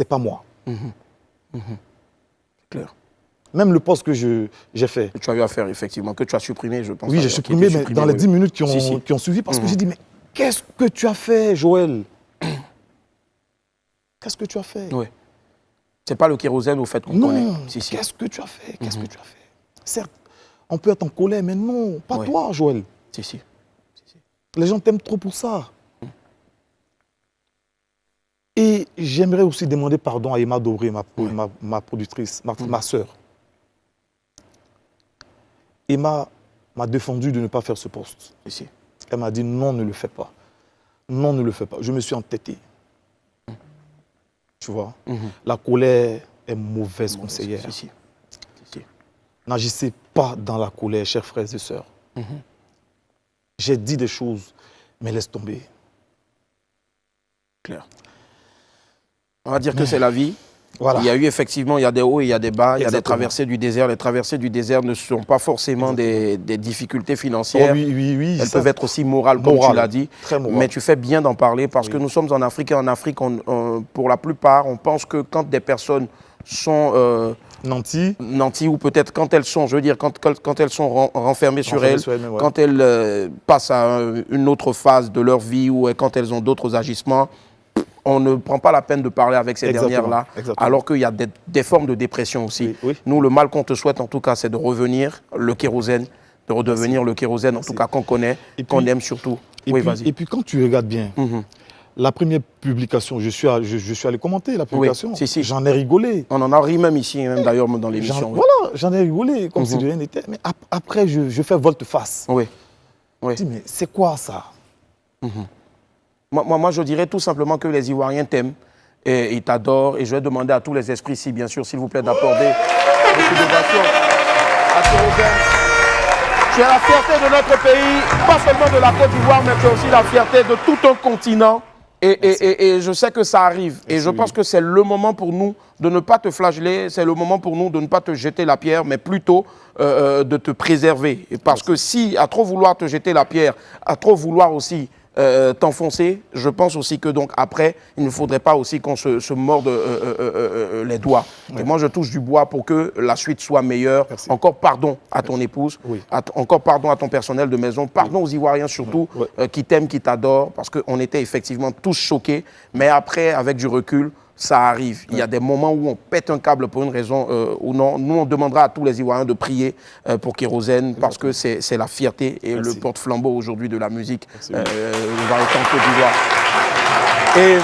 c'est pas moi. Clair. Même le poste que j'ai fait. Que tu as eu à faire, effectivement, que tu as supprimé, je pense. Oui, j'ai supprimé, mais dans les 10 minutes qui ont suivi, parce que j'ai dit, mais qu'est-ce que tu as fait, Joël? Qu'est-ce que tu as fait? Oui. C'est pas le kérosène au fait qu'on connaît. Non, qu'est-ce que tu as fait? Qu'est-ce que tu as fait? Certes, on peut être en colère, mais non, pas toi, Joël. Si. Les gens t'aiment trop pour ça. Et j'aimerais aussi demander pardon à Emma Dobré, ma productrice, ma sœur. Emma m'a défendu de ne pas faire ce poste. Elle m'a dit non, ne le fais pas. Non, ne le fais pas. Je me suis entêté. Tu vois, la colère est mauvaise conseillère. N'agissez pas dans la colère, chers frères et sœurs. J'ai dit des choses, mais laisse tomber. Clair. On va dire que c'est la vie. Voilà. Il y a eu effectivement, il y a des hauts et il y a des bas, il y a des traversées du désert. Les traversées du désert ne sont pas forcément des difficultés financières. Oui, elles peuvent être aussi morales, comme tu l'as dit. Mais tu fais bien d'en parler parce que nous sommes en Afrique et en Afrique, pour la plupart, on pense que quand des personnes sont nanties ou peut-être quand elles sont, je veux dire, quand elles sont renfermées sur elles, quand elles passent à une autre phase de leur vie ou quand elles ont d'autres agissements, on ne prend pas la peine de parler avec ces dernières-là, alors qu'il y a des formes de dépression aussi. Nous, le mal qu'on te souhaite, en tout cas, c'est de revenir le kérosène, de redevenir le kérosène, en tout cas, qu'on connaît, qu'on aime surtout. Et puis, quand tu regardes bien, la première publication, je suis allé commenter la publication. J'en ai rigolé. On en a ri même ici, même d'ailleurs dans l'émission. Voilà, j'en ai rigolé, comme si rien n'était. Mais après, je fais volte-face. Je dis, mais c'est quoi ça? Moi, je dirais tout simplement que les Ivoiriens t'aiment et ils t'adorent. Et je vais demander à tous les esprits ici, bien sûr, s'il vous plaît, d'accorder beaucoup d'ovation à Kérosène. Tu es la fierté de notre pays, pas seulement de la Côte d'Ivoire, mais tu es aussi la fierté de tout un continent. Et je sais que ça arrive. Et je pense que c'est le moment pour nous de ne pas te flageller, c'est le moment pour nous de ne pas te jeter la pierre, mais plutôt de te préserver. Parce que si, à trop vouloir te jeter la pierre, à trop vouloir aussi t'enfoncer, je pense aussi que donc après, il ne faudrait pas aussi qu'on se morde les doigts. Et moi, je touche du bois pour que la suite soit meilleure. Encore pardon à ton épouse, encore pardon à ton personnel de maison, pardon aux Ivoiriens surtout, qui t'aiment, qui t'adorent, parce qu'on était effectivement tous choqués. Mais après, avec du recul, ça arrive. Il y a des moments où on pète un câble pour une raison ou non. Nous, on demandera à tous les Ivoiriens de prier pour Kérosène parce que c'est la fierté et le porte-flambeau aujourd'hui de la musique ivoirienne en Côte d'Ivoire. Et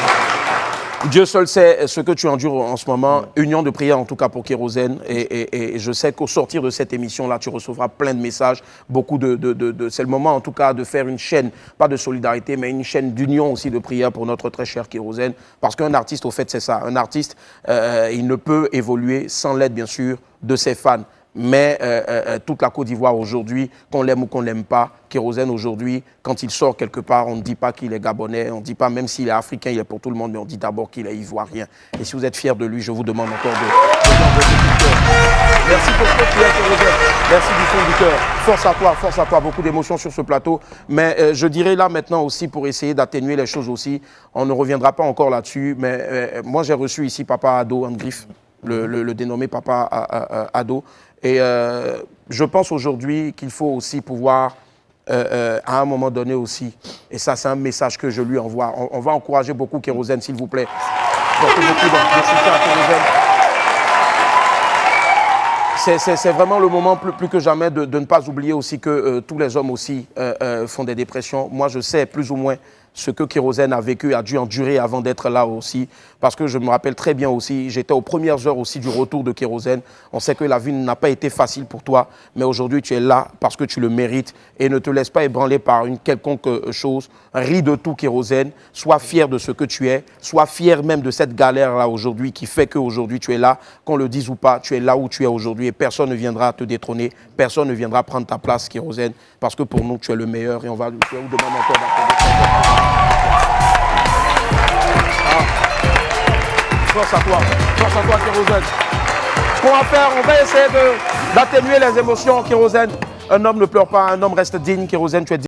Dieu seul sait ce que tu endures en ce moment. Union de prière en tout cas pour Kérosène. Et je sais qu'au sortir de cette émission-là, tu recevras plein de messages. Beaucoup c'est le moment en tout cas de faire une chaîne, pas de solidarité, mais une chaîne d'union aussi de prière pour notre très cher Kérosène. Parce qu'un artiste, au fait, c'est ça. Un artiste, il ne peut évoluer sans l'aide, bien sûr, de ses fans. Mais toute la Côte d'Ivoire aujourd'hui, qu'on l'aime ou qu'on ne l'aime pas, Kérosène aujourd'hui, quand il sort quelque part, on ne dit pas qu'il est gabonais, on ne dit pas même s'il est africain, il est pour tout le monde, mais on dit d'abord qu'il est ivoirien. Et si vous êtes fiers de lui, je vous demande encore Merci pour ce que tu es, Kérosène. Merci du fond du cœur. Force à toi, beaucoup d'émotions sur ce plateau. Mais je dirais là maintenant aussi, pour essayer d'atténuer les choses aussi, on ne reviendra pas encore là-dessus, mais moi j'ai reçu ici Papa Ado Andgrif, le dénommé Papa Ado. Et je pense aujourd'hui qu'il faut aussi pouvoir, à un moment donné aussi, et ça c'est un message que je lui envoie, on va encourager beaucoup Kérosène, s'il vous plaît. Portez beaucoup de soutien à Kérosène. C'est vraiment le moment plus que jamais de ne pas oublier aussi que tous les hommes aussi font des dépressions. Moi je sais plus ou moins ce que Kérosène a vécu, a dû endurer avant d'être là aussi. Parce que je me rappelle très bien aussi, j'étais aux premières heures aussi du retour de Kérosène. On sait que la vie n'a pas été facile pour toi, mais aujourd'hui tu es là parce que tu le mérites. Et ne te laisse pas ébranler par une quelconque chose. Ris de tout, Kérosène. Sois fier de ce que tu es. Sois fier même de cette galère-là aujourd'hui qui fait qu'aujourd'hui tu es là. Qu'on le dise ou pas, tu es là où tu es aujourd'hui et personne ne viendra te détrôner. Personne ne viendra prendre ta place, Kérosène. Parce que pour nous, tu es le meilleur et on va vous demander encore d'accorder. Force à toi, Kérosène. Ce qu'on va faire, on va essayer d'atténuer les émotions, Kérosène. Un homme ne pleure pas, un homme reste digne, Kérosène, tu es digne.